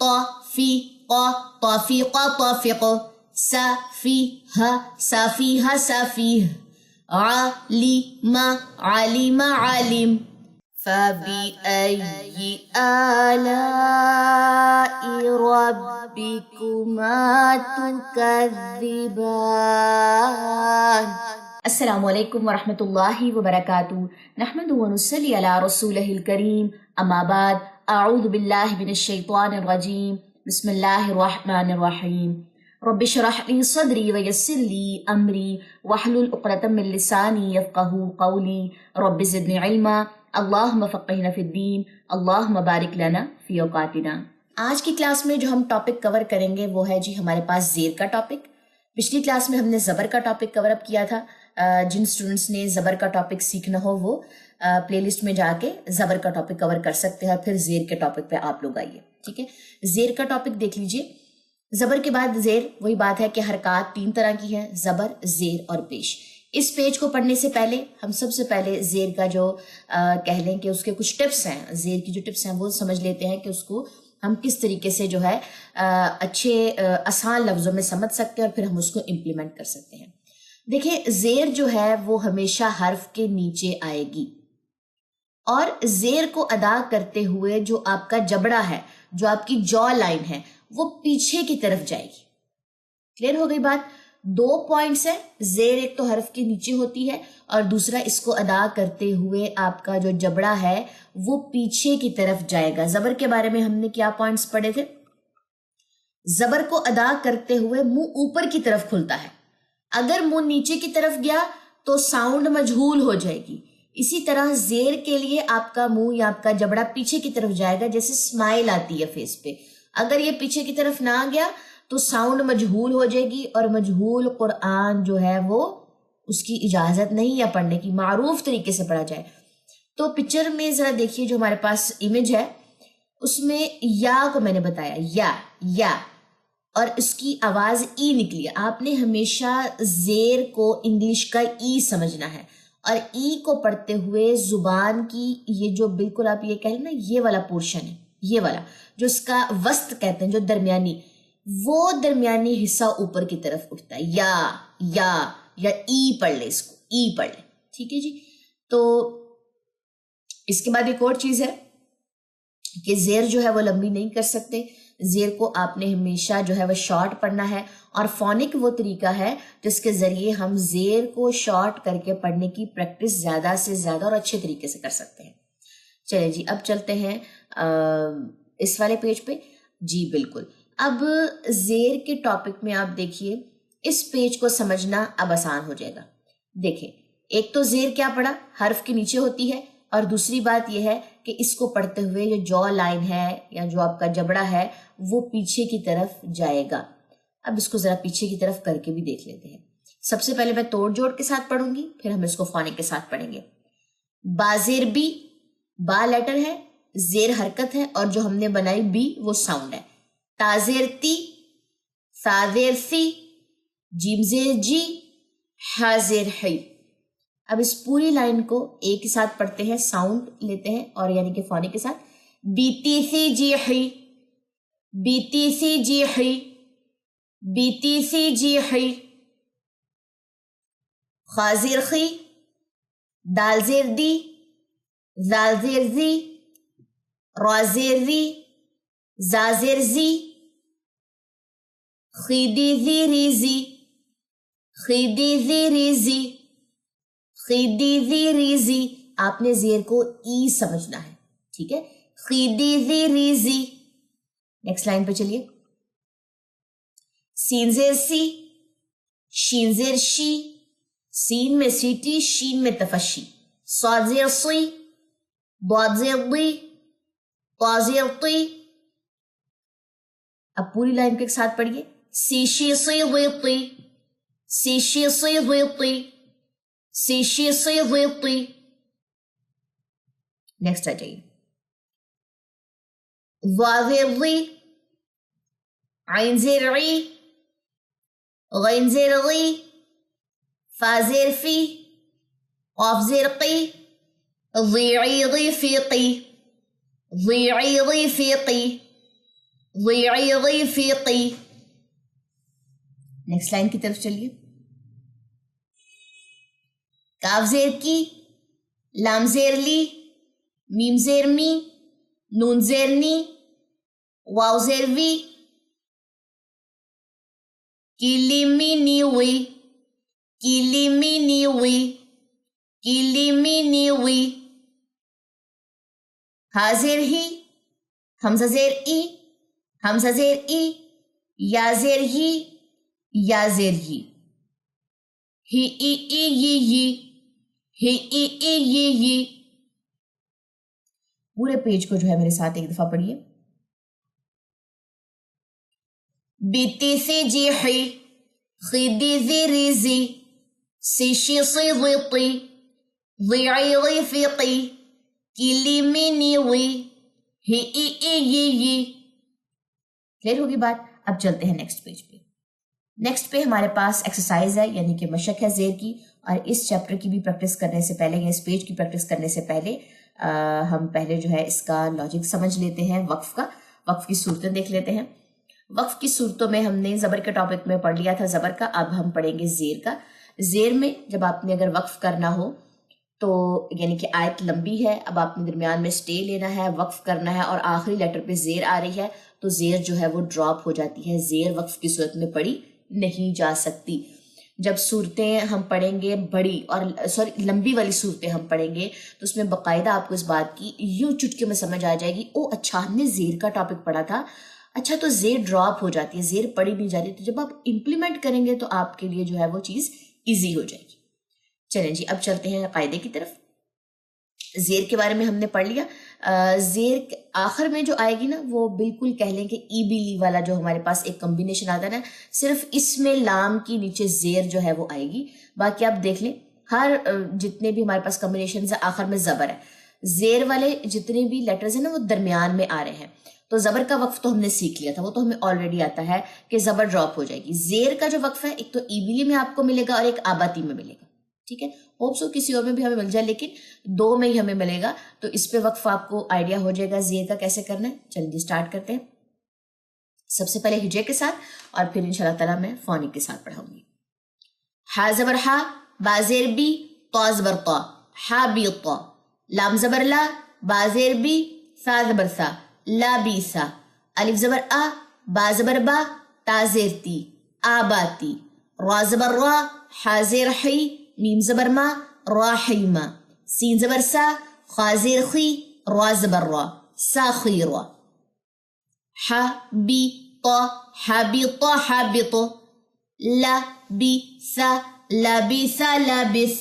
طافق طافق طافق سفیہ سفیہ سفیہ علم علم علم فبأي آلاء ربكما تكذبان۔ السلام علیکم ورحمۃ اللہ وبرکاتہ، نحمده ونصلی علی رسولہ الکریم، اما بعد، اعوذ باللہ من الشیطان الرجیم، بسم اللہ الرحمن الرحیم۔ رب اشرح لی صدری ویسر لی امری واحلل عقدۃ من لسانی یفقہوا قولی، رب زدنی علما، اللہم فقہنا فی الدین، اللہم بارک لنا فی اوقاتنا۔ آج کی کلاس میں جو ہم ٹاپک کور کریں گے وہ ہے جی ہمارے پاس زیر کا ٹاپک۔ پچھلی کلاس میں ہم نے زبر کا ٹاپک کور اپ کیا تھا۔ جن اسٹوڈنٹس نے زبر کا ٹاپک سیکھنا ہو وہ پلے لسٹ میں جا کے زبر کا ٹاپک کور کر سکتے ہیں، پھر زیر کے ٹاپک پہ آپ لوگ آئیے، ٹھیک ہے۔ زیر کا ٹاپک دیکھ لیجئے۔ زبر کے بعد زیر، وہی بات ہے کہ حرکات 3 طرح کی ہیں، زبر، زیر اور پیش۔ اس پیج کو پڑھنے سے پہلے ہم سب سے پہلے زیر کا جو کہہ لیں کہ اس کے کچھ ٹپس ہیں، زیر کی جو ٹپس ہیں وہ سمجھ لیتے ہیں کہ اس کو ہم کس طریقے سے جو ہے اچھے آسان لفظوں میں سمجھ سکتے ہیں اور پھر ہم اس کو امپلیمنٹ کر سکتے ہیں۔ دیکھیں، زیر جو ہے وہ ہمیشہ حرف کے نیچے آئے گی، اور زیر کو ادا کرتے ہوئے جو آپ کا جبڑا ہے، جو آپ کی جو لائن ہے، وہ پیچھے کی طرف جائے گی۔ کلیئر ہو گئی بات؟ 2 پوائنٹس ہیں، زیر ایک تو حرف کے نیچے ہوتی ہے اور دوسرا اس کو ادا کرتے ہوئے آپ کا جو جبڑا ہے وہ پیچھے کی طرف جائے گا۔ زبر کے بارے میں ہم نے کیا پوائنٹس پڑھے تھے؟ زبر کو ادا کرتے ہوئے منہ اوپر کی طرف کھلتا ہے، اگر منہ نیچے کی طرف گیا تو ساؤنڈ مجہول ہو جائے گی۔ اسی طرح زیر کے لیے آپ کا منہ یا آپ کا جبڑا پیچھے کی طرف جائے گا، جیسے اسمائل آتی ہے فیس پہ، اگر یہ پیچھے کی طرف نہ گیا تو ساؤنڈ مجہول ہو جائے گی، اور مجہول قرآن جو ہے وہ اس کی اجازت نہیں ہے پڑھنے کی، معروف طریقے سے پڑھا جائے۔ تو پکچر میں ذرا دیکھیے، جو ہمارے پاس امیج ہے اس میں یا کو میں نے بتایا، یا اور اس کی آواز ای نکلی ہے۔ آپ نے ہمیشہ زیر کو انگلش کا ای سمجھنا ہے، اور ای کو پڑھتے ہوئے زبان کی یہ جو بالکل آپ یہ کہیں نا، یہ والا پورشن ہے، یہ والا جو اس کا وسط کہتے ہیں، جو درمیانی، وہ درمیانی حصہ اوپر کی طرف اٹھتا ہے۔ یا ای پڑھ لے، اس کو ای پڑھ لے، ٹھیک ہے جی۔ تو اس کے بعد ایک اور چیز ہے کہ زیر جو ہے وہ لمبی نہیں کر سکتے، زیر کو آپ نے ہمیشہ جو ہے وہ شارٹ پڑھنا ہے، اور فونک وہ طریقہ ہے جس کے ذریعے ہم زیر کو شارٹ کر کے پڑھنے کی پریکٹس زیادہ سے زیادہ اور اچھے طریقے سے کر سکتے ہیں۔ چلیں جی، اب چلتے ہیں اس والے پیج پہ۔ جی بالکل، اب زیر کے ٹاپک میں آپ دیکھیے، اس پیج کو سمجھنا اب آسان ہو جائے گا۔ دیکھیں، ایک تو زیر کیا پڑھا، حرف کے نیچے ہوتی ہے، اور دوسری بات یہ ہے کہ اس کو پڑھتے ہوئے جو لائن ہے یا جو آپ کا جبڑا ہے وہ پیچھے کی طرف جائے گا۔ اب اس کو ذرا پیچھے کی طرف کر کے بھی دیکھ لیتے ہیں۔ سب سے پہلے میں توڑ جوڑ کے ساتھ پڑھوں گی، پھر ہم اس کو فونک کے ساتھ پڑھیں گے۔ بازیر بی، با لیٹر ہے، زیر حرکت ہے، اور جو ہم نے بنائی بی وہ ساؤنڈ ہے۔ تازیر تی، سازیر سی، جیم زیر جی، حازر حی۔ اب اس پوری لائن کو ایک کے ساتھ پڑھتے ہیں، ساؤنڈ لیتے ہیں، اور یعنی کہ فونک کے ساتھ۔ بیتی سی جی حی، بیتی سی جی حی، بیتی سی جی حی۔ خازیر خی، دال زیر دی، زال زیر زی، را زیر ری، زا زیر زی، خیدی زی ریزی، خیدی زی ریزی، خیدی زی ریزی۔ آپ نے زیر کو ای سمجھنا ہے، ٹھیک ہے، خیدی زی ریزی۔ نیکسٹ لائن پہ چلیے۔ سین زیر سی، شین زیر شی، سین میں سیٹی، شین میں تفشی۔ صاد زیر صی، ضاد زیر ضی، طا زیر طی۔ اب پوری لائن کے ساتھ پڑھیے۔ سی شی صی ضی طی، سی شی صی ضی طی، سی شی صی ضی طی۔ نیکسٹ آ جائیے۔ ضا زیر ضی، عین زیر عی، غین زیر غی، فا زیر فی، قاف زیر قی، ضیعی ضی فی قی، ضیعی ضی فی قی۔ ضیعی ضیفیقی. نیکسٹ لائن کی طرف چلیے. کاف زیر کی، لام زیر لی، میم زیر می، نون زیر نی، واو زیر وی، کیلی می نی وی، کیلی می نی وی، کیلی می نی وی. ہا زیر ہی، حمزہ زیر ای، حمزہ زیر ای، یا زیر ہی، یا زیر ہی. ہی ای ای ی ی، ہی ای ای ی ی. پورے پیج کو جو ہے میرے ساتھ ایک دفعہ پڑھیے. بیتی سی جی حی، خیدی زی ریزی، سیشی سی ضیطی، ضیعی ضیفیقی، کیلی می نی وی، ہی ای ای ی ی. کلیئر ہوگی بات؟ اب چلتے ہیں نیکسٹ پیج پہ. نیکسٹ پہ ہمارے پاس ایکسرسائز ہے، یعنی کہ مشق ہے زیر کی. اور اس چیپٹر کی بھی پریکٹس کرنے سے پہلے یا اس پیج کی پریکٹس کرنے سے پہلے ہم پہلے جو ہے اس کا لاجک سمجھ لیتے ہیں. وقف کا، وقف کی صورتیں دیکھ لیتے ہیں. وقف کی صورتوں میں ہم نے زبر کے ٹاپک میں پڑھ لیا تھا زبر کا. اب ہم پڑھیں گے زیر کا. زیر میں جب آپ نے اگر وقف کرنا ہو تو یعنی کہ آیت لمبی ہے، اب آپ نے درمیان میں سٹے لینا ہے، وقف کرنا ہے اور آخری لیٹر پہ زیر آ رہی ہے تو زیر جو ہے وہ ڈراپ ہو جاتی ہے. زیر وقف کی صورت میں پڑھی نہیں جا سکتی. جب صورتیں ہم پڑھیں گے بڑی اور لمبی والی صورتیں ہم پڑھیں گے تو اس میں باقاعدہ آپ کو اس بات کی یوں چٹکے میں سمجھ آ جائے گی، او اچھا ہم نے زیر کا ٹاپک پڑھا تھا، اچھا تو زیر ڈراپ ہو جاتی ہے، زیر پڑھی نہیں جاتی. تو جب آپ امپلیمنٹ کریں گے تو آپ کے لیے جو ہے وہ چیز ایزی ہو جائے گی. چلیں جی اب چلتے ہیں قاعدے کی طرف. زیر کے بارے میں ہم نے پڑھ لیا. زیر آخر میں جو آئے گی نا وہ بالکل کہہ لیں کہ ای بی لی والا جو ہمارے پاس ایک کمبینیشن آتا ہے نا، صرف اس میں لام کی نیچے زیر جو ہے وہ آئے گی. باقی آپ دیکھ لیں ہر جتنے بھی ہمارے پاس کمبینیشنز ہیں آخر میں زبر ہے. زیر والے جتنے بھی لیٹرز ہیں نا وہ درمیان میں آ رہے ہیں. تو زبر کا وقف تو ہم نے سیکھ لیا تھا، وہ تو ہمیں آلریڈی آتا ہے کہ زبر ڈراپ ہو جائے گی. زیر کا جو وقف ہے ایک تو ای بی لی میں آپ کو ملے گا اور ایک آباتی میں ملے گا. ٹھیک ہے، ہوپ سو کسی اور میں بھی ہمیں مل جائے لیکن دو میں ہی ہمیں ملے گا. تو اس پہ وقف آپ کو آئیڈیا ہو جائے گا زیر کا کیسے کرنا ہے. چلیے جی اسٹارٹ کرتے ہیں. سب سے پہلے ہجے کے ساتھ اور پھر انشاءاللہ تعالیٰ میں فونک کے ساتھ پڑھاؤں گی. ہا زبر ہا، با زیر بی، طا زبر طا، ہا بی طا. لام زبر لا، با زیر بی، سا زبر سا، لا بی سا. الف زبر آ، با زبر با، تا زیر تی، آباتی. را زبر را، حا زیر حی، میم زبر ما، راحیما. سین زبر سا، خا زیر خی، را زبر را، سا خیرا. حا بی طا، حا بی طا، حا بی طا. لا بی سا، لا بی سا، لا بس.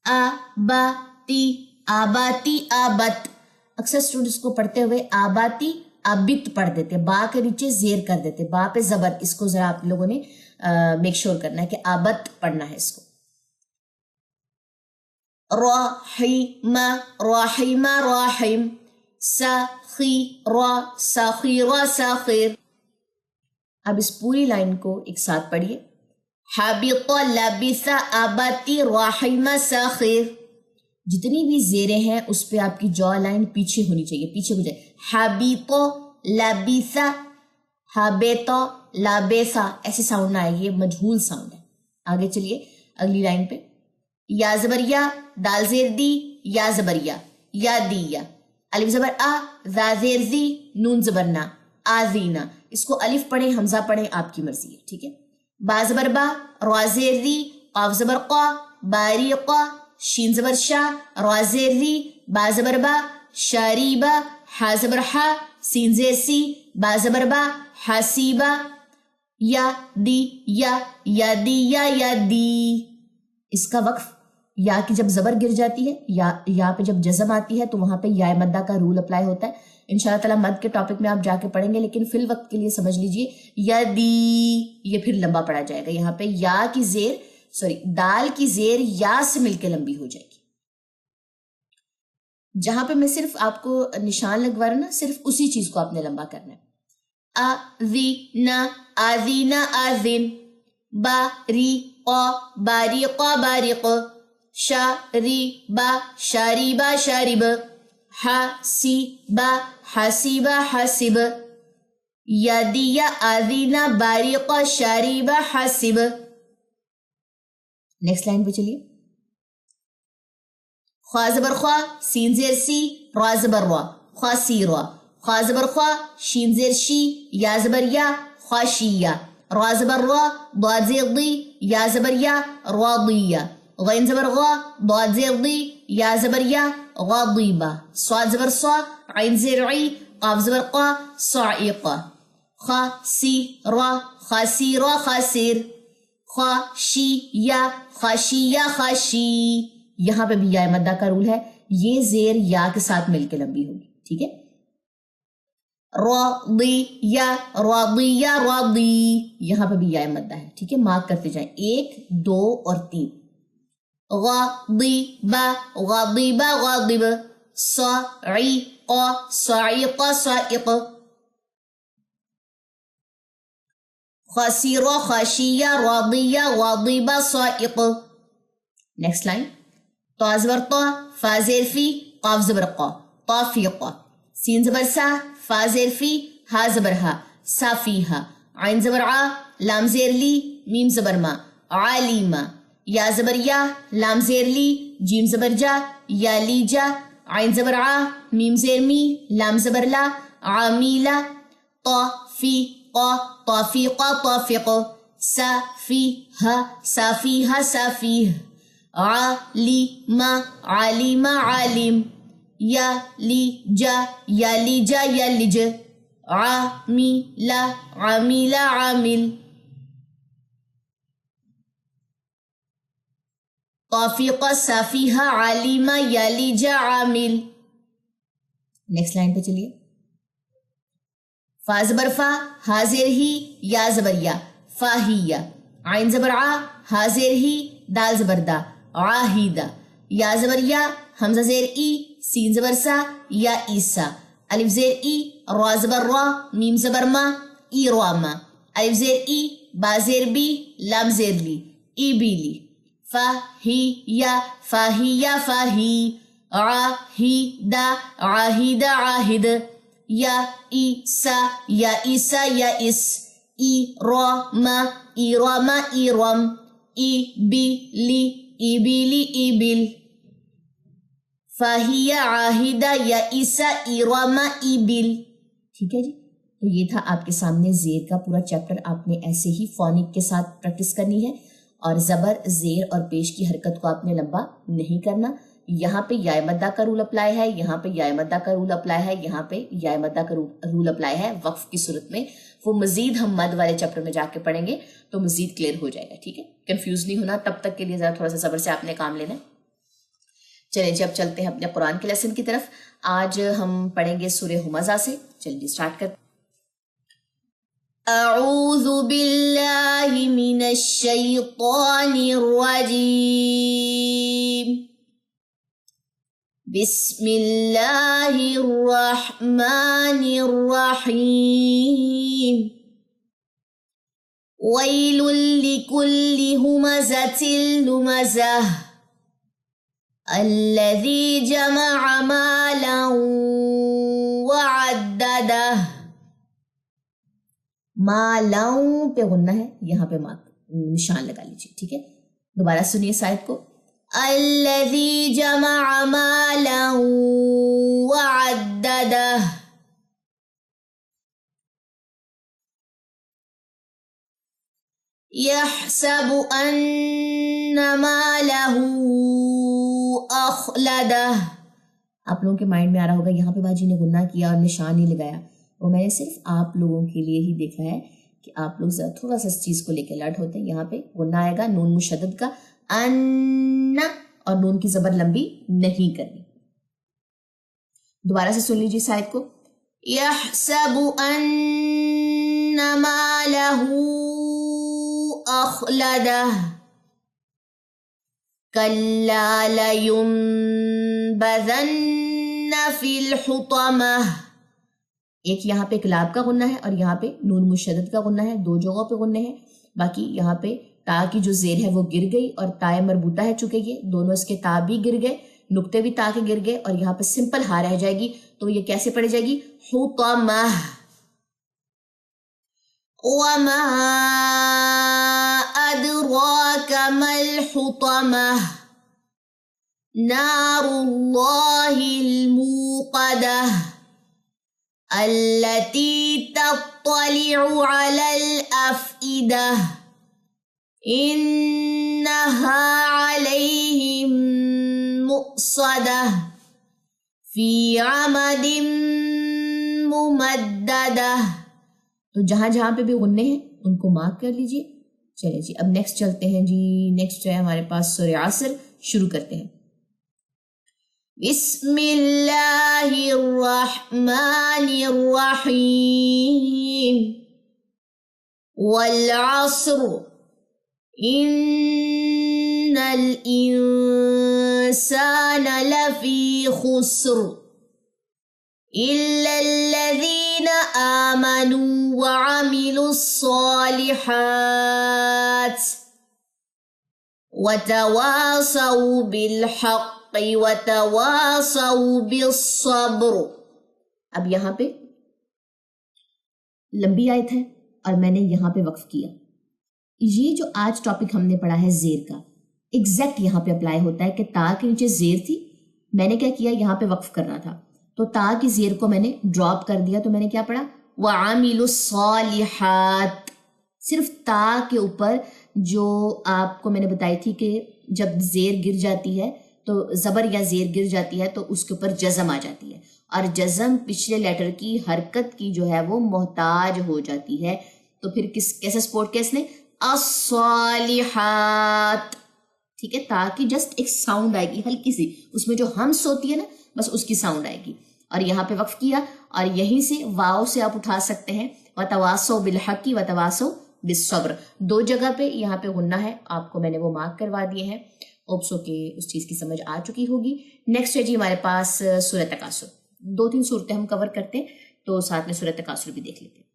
آباتی، آباتی، آبت. اکثر اسٹوڈنٹس کو پڑھتے ہوئے آباتی آبت پڑھ دیتے، با کے نیچے زیر کر دیتے، با پہ زبر. اس کو ذرا آپ لوگوں نے میک شور کرنا ہے کہ آبت پڑھنا ہے اس کو. راحیما، راحیما، راحیم. ساخیرا، ساخیرا، ساخیر. اب اس پوری لائن کو ایک ساتھ پڑھیے. حابط، لابث، آباتی، راحیما، ساخیر. جتنی بھی زیریں ہیں اس پہ آپ کی جو لائن پیچھے ہونی چاہیے، پیچھے ہو جائے. حابط، لابث، حابط، لابثا. ایسے ساؤنڈ نہ آئے، یہ مجہول ساؤنڈ ہے. آگے چلیے اگلی لائن پہ. یا زبر یا، دال زیر دی، یا زبر یا دیا. الف زبر آ، زا زیر زی، نون زبر نا، آزینا. اس کو الف پڑھیں حمزہ پڑھیں آپ کی مرضی ہے. ٹھیک ہے. با زبر با، را زیر ری، قاف زبر قا، باریقا. شین زبر شا، را زیر ری، با زبر با، شاریبا. حا زبر حا، سین زیر سی، با زبر با، حاسیبا. یا دی یا دی یا دی. اس کا وقف یا کی جب زبر گر جاتی ہے یا پہ جب جزم آتی ہے تو وہاں پہ یا مدہ کا رول اپلائی ہوتا ہے. انشاءاللہ تعالیٰ مد کے ٹاپک میں آپ جا کے پڑھیں گے لیکن فی الوقت کے لیے سمجھ لیجئے یا دی یہ پھر لمبا پڑا جائے گا. یہاں پہ یا کی زیر دال کی زیر یا سے مل کے لمبی ہو جائے گی. جہاں پہ میں صرف آپ کو نشان لگوا رہا نا صرف اسی چیز کو آپ نے لمبا کرنا ہے. آذینا، آذینا، آذین. باریقا، باریقا، باریق. شاریبا، شاریبا، شارب. حاسیبا، حاسیبا، حاسب. یدی اذن بریق شریب حسب. نیکسٹ لائن پہ چلیے. خوا زبر خوا سین زیر سی را زبر را خوا سی را. خوا زبر خوا شین زیر شی یا زبر یا خواشیہ. را زبر را ضاد زیر ضی یا زبر یا راضیہ. غین زبر غا ضاد زیر ضی یا زبر یا غاضیبہ. صاد زبر صا عین زیر عی قاف زبر قا صاعقہ. خا سی را خاسیرہ خاسر. خوا شی یا خاشیہ خاشی. یہاں پہ بھی یا مدہ کا رول ہے، یہ زیر یا کے ساتھ مل کے لمبی ہوگی. ٹھیک ہے. راضیہ راضیہ راضی، یہاں پہ بھی یا مدہ ہے. ٹھیک ہے، مارک کرتے جائیں 1 2 اور 3. غاضبہ غاضبہ غاضب. صاعق صاعق صائق. خاسرہ خاشیہ راضیہ غاضبہ صائق. Next line. طا زبر طا فا زیر فی قاف زبر قا طافیقہ. سین زبر سا فا زیر فی ہا زبر ہا صافیہا. عین زبر عا لام زیر لی میم زبر ما عالیما. یا زبر یا لام زیر لی جیم زبر جا یا لی جا. عین زبر عا میم زیر می لام زبر لا عامیلا. طا فی قا طافیقہ طافق. سا فی ہا صافیہا صافیہ. عالم عالم عالم. یا لی جا یا لی جا یا لج. عامل عامل عامل. طافقہ صافیہ عالمہ یا لی جا عامل. نیکسٹ لائن پہ چلیے. فا زبر فا ہا زیر ہی یا زبر یا فاہیہ. عین زبر عا ہا زیر ہی دال زبر دا عاہیدہ. یا زبر یا حمزہ زیر ای سین زبر سا یا عیسیٰ. الف زیر ای را زبر را میم زبر ما ای راما. الف زیر ای با زیر بی لام زیر لی ای بیلی. فا ہی یا فاہیہ فاہی. عاہیدہ عاہدہ عاہد. یا عیسیٰ یا عیسیٰ یا اس. ایراما ایراما ایرام. ای بیلی ای بیلی ای بیل. فاہیہ عاہدہ یا عیسیٰ ایراما ای بیل. ٹھیک ہے جی. تو یہ تھا آپ کے سامنے زیر کا پورا چیپٹر. آپ نے ایسے ہی فونک کے ساتھ پریکٹس کرنی ہے اور زبر زیر اور پیش کی حرکت کو آپ نے لمبا نہیں کرنا. یہاں پہ یا مدہ کا رول اپلائی ہے، یہاں پہ یا مدہ کا رول اپلائی ہے، یہاں پہ یا مدہ کا رول اپلائی ہے وقف کی صورت میں. وہ مزید ہم مد والے چیپٹر میں جا کے پڑھیں گے تو مزید کلیئر ہو جائے گا. ٹھیک ہے، کنفیوز نہیں ہونا. تب تک کے لیے ذرا تھوڑا سا صبر سے آپ نے کام لینا ہے. چلیں جی اب چلتے ہیں اپنے قرآن کے لیسن کی طرف. آج ہم پڑھیں گے سورہ ہمزہ سے. چلیے اسٹارٹ کرتے. اعوذ باللہ من الشیطان الرجیم. بسم اللہ الرحمن الرحیم. ویل لکل ہمزۃ لمزہ الذی جمع مالا وعددہ. مالاؤں پہ غنہ ہے، یہاں پہ نشان لگا لیجیے. ٹھیک ہے، دوبارہ سنیے اس آیت کو. الذی جمع مالا وعددہ. یحسب ان مالہ اخلدہ. آپ لوگوں کے مائنڈ میں آ رہا ہوگا یہاں پہ باجی نے گناہ کیا اور نشان نہیں لگایا. وہ میں نے صرف آپ لوگوں کے لیے ہی دیکھا ہے کہ آپ لوگ ذرا تھوڑا سا اس چیز کو لے کے الرٹ ہوتے ہیں. یہاں پہ گناہ آئے گا نون مشدد کا ان، اور نون کی زبر لمبی نہیں کرنی. دوبارہ سے سن لیجیے اس آیت کو. یحسب ان مالہ اخلدہ کلا لینبذن فی الحطمہ. ایک یہاں پہ کلاب کا غنہ ہے اور یہاں پہ نون مشدد کا غنہ ہے. دو جگہوں پہ غنہ ہے. باقی یہاں پہ تا کی جو زیر ہے وہ گر گئی اور تائے مربوطہ ہے، چونکہ یہ دونوں اس کے تا بھی گر گئے، نقطے بھی تا کے گر گئے اور یہاں پہ سمپل ہا رہ جائے گی. تو یہ کیسے پڑھی جائے گی؟ حطمہ. وما أدراك ما الحطمة نار الله الموقدة التي تطلع على الأفئدة إنها عليهم مؤصدة في عمد ممددة. تو جہاں جہاں پہ بھی غنّے ہیں ان کو مارک کر لیجئے. چلے جی اب نیکسٹ چلتے ہیں جی. نیکسٹ ہے ہمارے پاس سورہ عصر. شروع کرتے ہیں. بسم اللہ الرحمن الرحیم. والعصر ان الانسان لفی خسر الا الذین آمنوا وعملوا الصالحات وتواصوا بالحق وتواصوا بالصبر. اب یہاں پہ لمبی آیت ہے اور میں نے یہاں پہ وقف کیا. یہ جو آج ٹاپک ہم نے پڑھا ہے زیر کا ایگزیکٹ یہاں پہ اپلائی ہوتا ہے کہ تا کے نیچے زیر تھی. میں نے کیا کیا یہاں پہ وقف کرنا تھا تو تا کی زیر کو میں نے ڈراپ کر دیا. تو میں نے کیا پڑھا وعاملوا الصالحات. صرف تا کے اوپر جو آپ کو میں نے بتائی تھی کہ جب زیر گر جاتی ہے تو زبر یا زیر گر جاتی ہے تو اس کے اوپر جزم آ جاتی ہے اور جزم پچھلے لیٹر کی حرکت کی جو ہے وہ محتاج ہو جاتی ہے. تو پھر کیسے سپورٹ کیا اس نے الصالحات. ٹھیک ہے تاکہ جسٹ ایک ساؤنڈ آئے گی ہلکی سی اس میں جو ہمس ہوتی ہے نا بس اس کی ساؤنڈ آئے گی. اور یہاں پہ وقف کیا اور یہیں سے واو سے آپ اٹھا سکتے ہیں وتواصوا بالحق وتواصوا بالصبر. دو جگہ پہ یہاں پہ غنہ ہے آپ کو میں نے وہ مارک کروا دیے ہیں. ہوپسو کہ اس چیز کی سمجھ آ چکی ہوگی. نیکسٹ ہے جی ہمارے پاس سورہ تکاثر. 2-3 صورتیں ہم کور کرتے ہیں تو ساتھ میں سورہ تکاثر بھی دیکھ لیتے ہیں.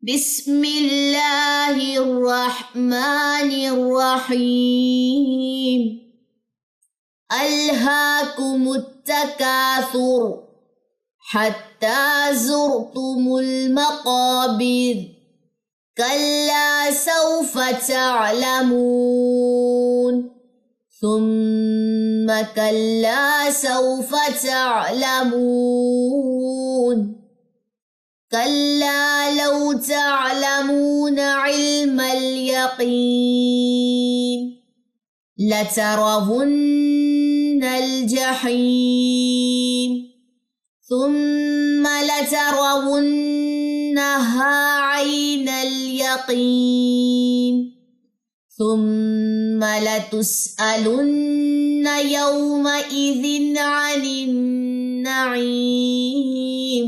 بسم اللہ الرحمن الرحیم. الہاکم التکاثر حتی زرتم المقابر کلا سوف تعلمون ثم کلا سوف تعلمون کلا لو تعلمون علم الیقین لترون الجحیم ثم لترونها عین الیقین ثم لتسألن یومئذ عن النعیم.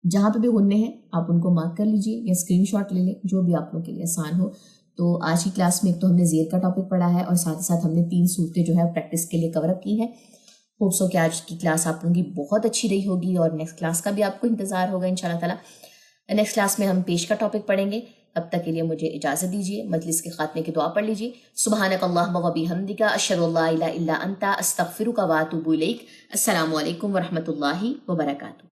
جہاں پہ بھی غنّے ہیں آپ ان کو مارک کر لیجئے یا اسکرین شاٹ لے لیں جو بھی آپ لوگوں کے لیے آسان ہو. تو آج کی کلاس میں ایک تو ہم نے زیر کا ٹاپک پڑھا ہے اور ساتھ ہی ساتھ ہم نے 3 صورتیں جو ہے پریکٹس کے لیے کور اپ کی ہیں. ہوپ سو کہ آج کی کلاس آپ لوگوں کی بہت اچھی رہی ہوگی اور نیکسٹ کلاس کا بھی آپ کو انتظار ہوگا انشاءاللہ تعالیٰ. نیکسٹ کلاس میں ہم پیش کا ٹاپک پڑھیں گے. تب تک کے لیے مجھے اجازت دیجیے. مجلس کے خاتمے کی دعا پڑھ لیجیے. سبحانک اللہم و بحمدک اشہد ان لا الہ الا انت استغفرک و اتوب الیک. السلام علیکم ورحمۃ اللہ وبرکاتہ.